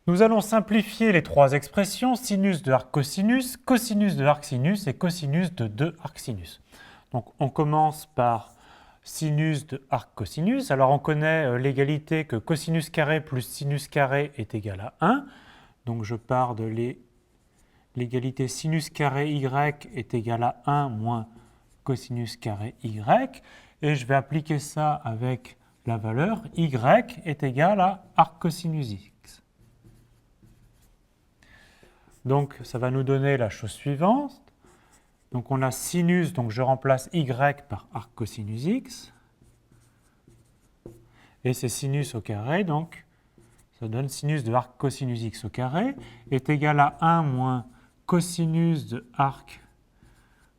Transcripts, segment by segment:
Nous allons simplifier les trois expressions sinus de arc cosinus, cosinus de arc sinus et cosinus de 2 arc sinus. Donc on commence par sinus de arc cosinus. Alors on connaît l'égalité que cosinus carré plus sinus carré est égal à 1. Donc je pars de l'égalité sinus carré y est égal à 1 moins cosinus carré y. Et je vais appliquer ça avec la valeur y est égal à arc cosinus x. Donc, ça va nous donner la chose suivante. Donc, on a sinus, donc je remplace y par arc cosinus x. Et c'est sinus au carré, donc ça donne sinus de arc cosinus x au carré est égal à 1 moins cosinus de arc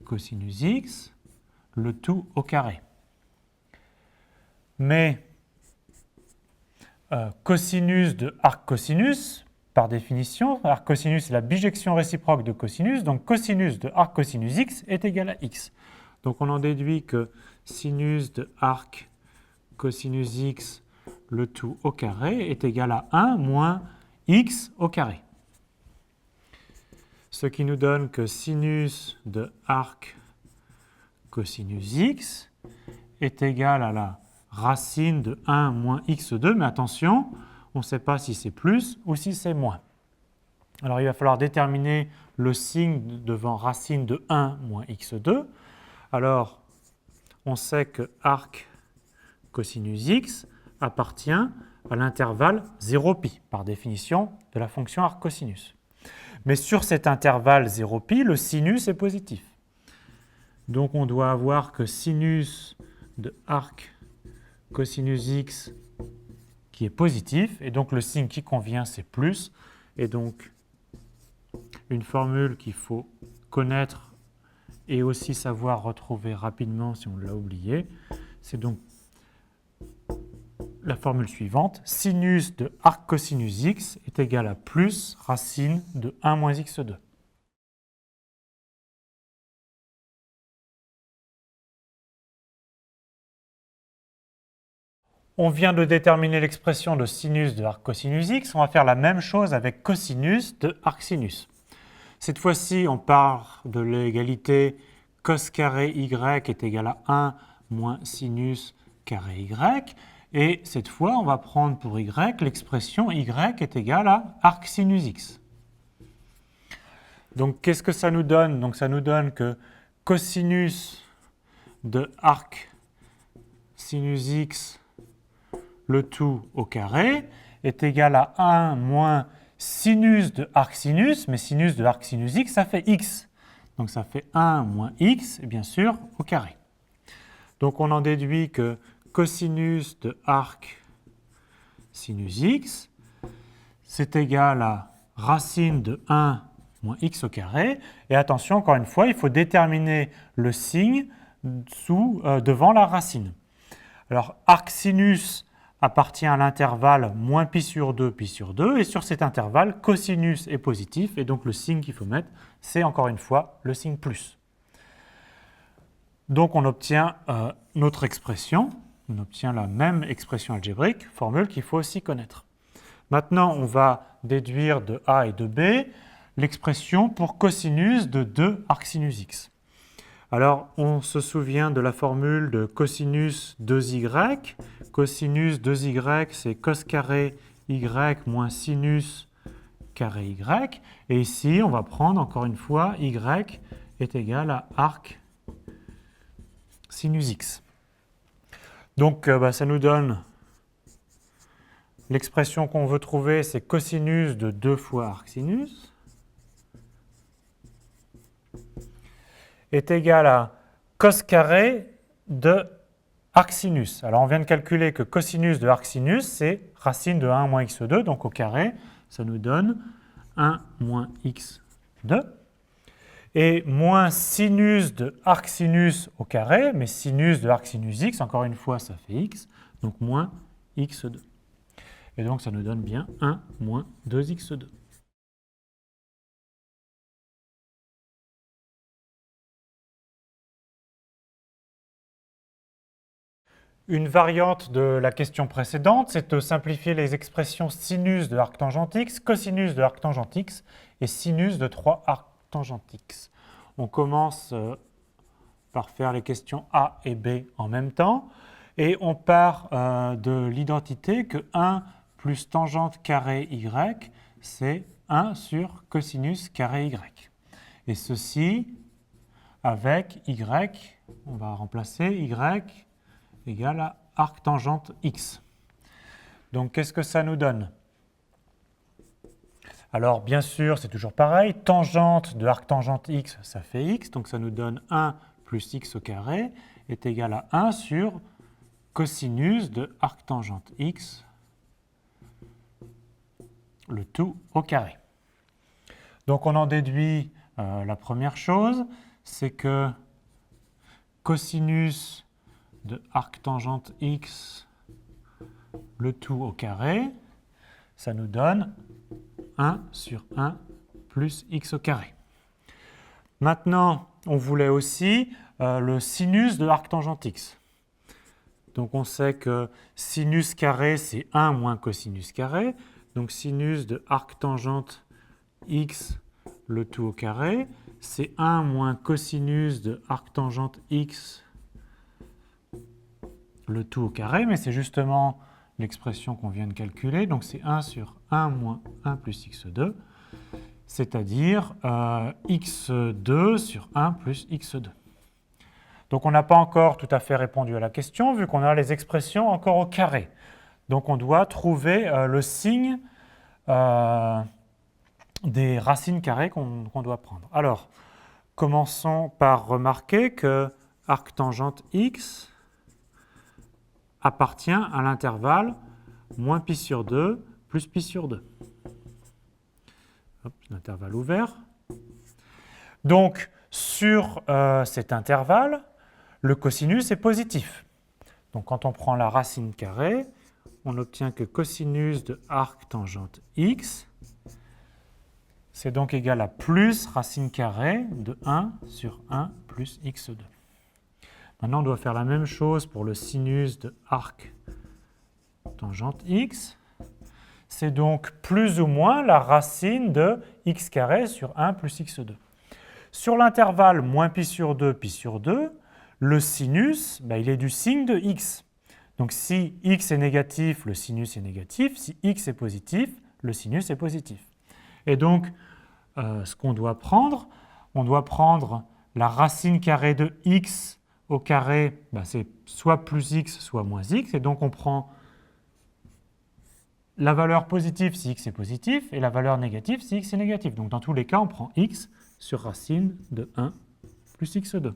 cosinus x, le tout au carré. Mais cosinus de arc cosinus, par définition, arc cosinus est la bijection réciproque de cosinus, donc cosinus de arc cosinus x est égal à x. Donc on en déduit que sinus de arc cosinus x, le tout au carré, est égal à 1 moins x au carré. Ce qui nous donne que sinus de arc cosinus x est égal à la racine de 1 moins x2, mais attention, on ne sait pas si c'est plus ou si c'est moins. Alors il va falloir déterminer le signe devant racine de 1 moins x2. Alors on sait que arc cosinus x appartient à l'intervalle 0π, par définition de la fonction arc cosinus. Mais sur cet intervalle 0π, le sinus est positif. Donc on doit avoir que sinus de arc cosinus x qui est positif, et donc le signe qui convient c'est plus, et donc une formule qu'il faut connaître et aussi savoir retrouver rapidement si on l'a oublié, c'est donc la formule suivante, sinus de arc cosinus x est égal à plus racine de 1 moins x2. On vient de déterminer l'expression de sinus de arc cosinus x, on va faire la même chose avec cosinus de arc sinus. Cette fois-ci, on part de l'égalité cos carré y est égal à 1 moins sinus carré y. Et cette fois, on va prendre pour y l'expression y est égal à arc sinus x. Donc, qu'est-ce que ça nous donne? Donc, ça nous donne que cosinus de arc sinus x, le tout au carré, est égal à 1 moins sinus de arc sinus, mais sinus de arc sinus x, ça fait x. Donc ça fait 1 moins x, et bien sûr, au carré. Donc on en déduit que cosinus de arc sinus x, c'est égal à racine de 1 moins x au carré. Et attention, encore une fois, il faut déterminer le signe devant la racine. Alors, arc sinus appartient à l'intervalle moins pi sur 2, et sur cet intervalle, cosinus est positif, et donc le signe qu'il faut mettre, c'est encore une fois le signe plus. Donc on obtient notre expression, on obtient la même expression algébrique, formule qu'il faut aussi connaître. Maintenant, on va déduire de A et de B l'expression pour cosinus de 2 arc sinus x. Alors, on se souvient de la formule de cosinus 2y. Cosinus 2y, c'est cos carré y moins sinus carré y. Et ici, on va prendre encore une fois y est égal à arc sinus x. Donc, ça nous donne l'expression qu'on veut trouver, c'est cosinus de 2 fois arc sinus est égal à cos carré de arc sinus. Alors on vient de calculer que cosinus de arc sinus, c'est racine de 1 moins x2, donc au carré, ça nous donne 1 moins x2. Et moins sinus de arc sinus au carré, mais sinus de arc sinus x, encore une fois, ça fait x, donc moins x2. Et donc ça nous donne bien 1 moins 2x2. Une variante de la question précédente, c'est de simplifier les expressions sinus de arctangente x, cosinus de arctangente x et sinus de 3 arctangente x. On commence par faire les questions A et B en même temps et on part de l'identité que 1 plus tangente carré y, c'est 1 sur cosinus carré y. Et ceci avec y, on va remplacer y égale à arctangente x. Donc, qu'est-ce que ça nous donne? Alors, bien sûr, c'est toujours pareil. Tangente de arctangente x, ça fait x. Donc, ça nous donne 1 plus x au carré est égal à 1 sur cosinus de arctangente x, le tout au carré. Donc, on en déduit la première chose, c'est que cosinus de arctangente x, le tout au carré, ça nous donne 1 sur 1 plus x au carré. Maintenant, on voulait aussi le sinus de arctangente x. Donc on sait que sinus carré, c'est 1 moins cosinus carré. Donc sinus de arctangente x, le tout au carré, c'est 1 moins cosinus de arctangente x, le tout au carré, mais c'est justement l'expression qu'on vient de calculer, donc c'est 1 sur 1 moins 1 plus x2, c'est-à-dire x2 sur 1 plus x2. Donc on n'a pas encore tout à fait répondu à la question, vu qu'on a les expressions encore au carré. Donc on doit trouver le signe des racines carrées qu'on doit prendre. Alors, commençons par remarquer que arctangente x appartient à l'intervalle moins pi sur 2 plus pi sur 2. Hop, l'intervalle ouvert. Donc, sur cet intervalle, le cosinus est positif. Donc, quand on prend la racine carrée, on obtient que cosinus de arctangente x, c'est donc égal à plus racine carrée de 1 sur 1 plus x2. Maintenant, on doit faire la même chose pour le sinus de arctangente x. C'est donc plus ou moins la racine de x carré sur 1 plus x2. Sur l'intervalle moins pi sur 2, le sinus, il est du signe de x. Donc si x est négatif, le sinus est négatif. Si x est positif, le sinus est positif. Et donc, ce qu'on doit prendre, on doit prendre la racine carrée de x au carré, c'est soit plus x, soit moins x. Et donc, on prend la valeur positive si x est positif et la valeur négative si x est négatif. Donc, dans tous les cas, on prend x sur racine de 1 plus x2.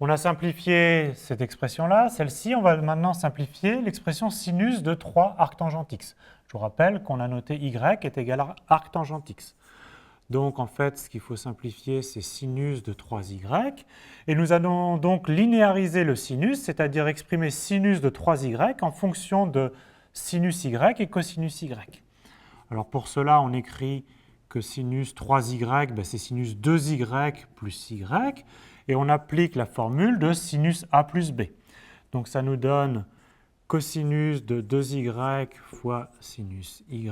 On a simplifié cette expression-là, celle-ci. On va maintenant simplifier l'expression sinus de 3 arctangente x. Je vous rappelle qu'on a noté y est égal à arctangente x. Donc, en fait, ce qu'il faut simplifier, c'est sinus de 3y. Et nous allons donc linéariser le sinus, c'est-à-dire exprimer sinus de 3y en fonction de sinus y et cosinus y. Alors, pour cela, on écrit que sinus 3y, c'est sinus 2y plus y. Et on applique la formule de sinus a plus b. Donc, ça nous donne cosinus de 2y fois sinus y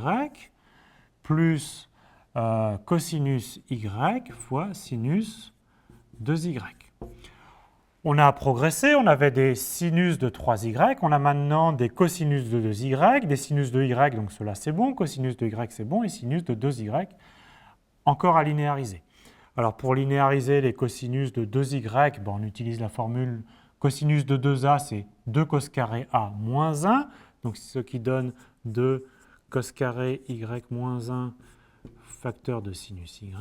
plus cosinus y fois sinus 2y. On a progressé, on avait des sinus de 3y, on a maintenant des cosinus de 2y, des sinus de y, donc cela c'est bon, cosinus de y c'est bon, et sinus de 2y encore à linéariser. Alors pour linéariser les cosinus de 2y, on utilise la formule cosinus de 2a, c'est 2 cos carré a moins 1, donc ce qui donne 2 cos carré y moins 1 facteur de sinus y,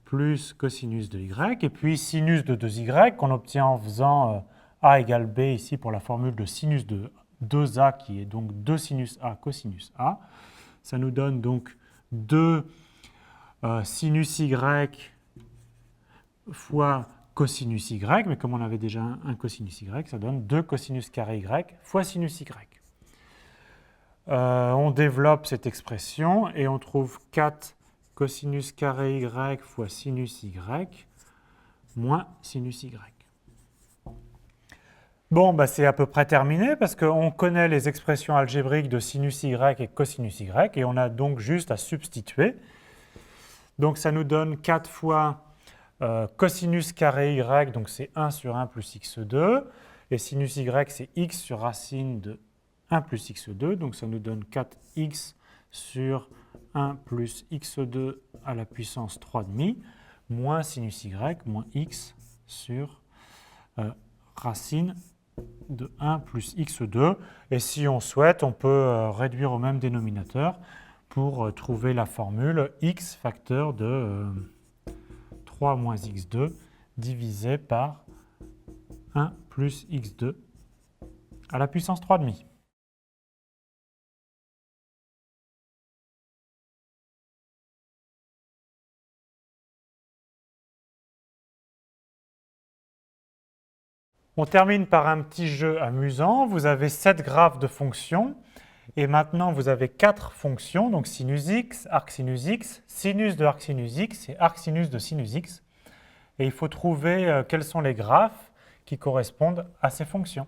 plus cosinus de y, et puis sinus de 2y qu'on obtient en faisant a égale b ici pour la formule de sinus de 2a qui est donc 2 sinus a cosinus a. Ça nous donne donc 2 sinus y fois cosinus y, mais comme on avait déjà un cosinus y, ça donne 2 cosinus carré y fois sinus y. On développe cette expression et on trouve 4 cosinus carré y fois sinus y moins sinus y. Bon, bah, c'est à peu près terminé parce qu'on connaît les expressions algébriques de sinus y et cosinus y et on a donc juste à substituer. Donc ça nous donne 4 fois cosinus carré y, donc c'est 1 sur 1 plus x2. Et sinus y, c'est x sur racine de 1 plus x2. Donc ça nous donne 4x sur 1 plus x2 à la puissance 3,5 moins sinus y moins x sur racine de 1 plus x2. Et si on souhaite, on peut réduire au même dénominateur pour trouver la formule x facteur de 3 moins x2 divisé par 1 plus x2 à la puissance 3,5. On termine par un petit jeu amusant. Vous avez 7 graphes de fonctions et maintenant vous avez 4 fonctions, donc sinus x, arcsinus x, sinus de arcsinus x et arcsinus de sinus x. Et il faut trouver quels sont les graphes qui correspondent à ces fonctions.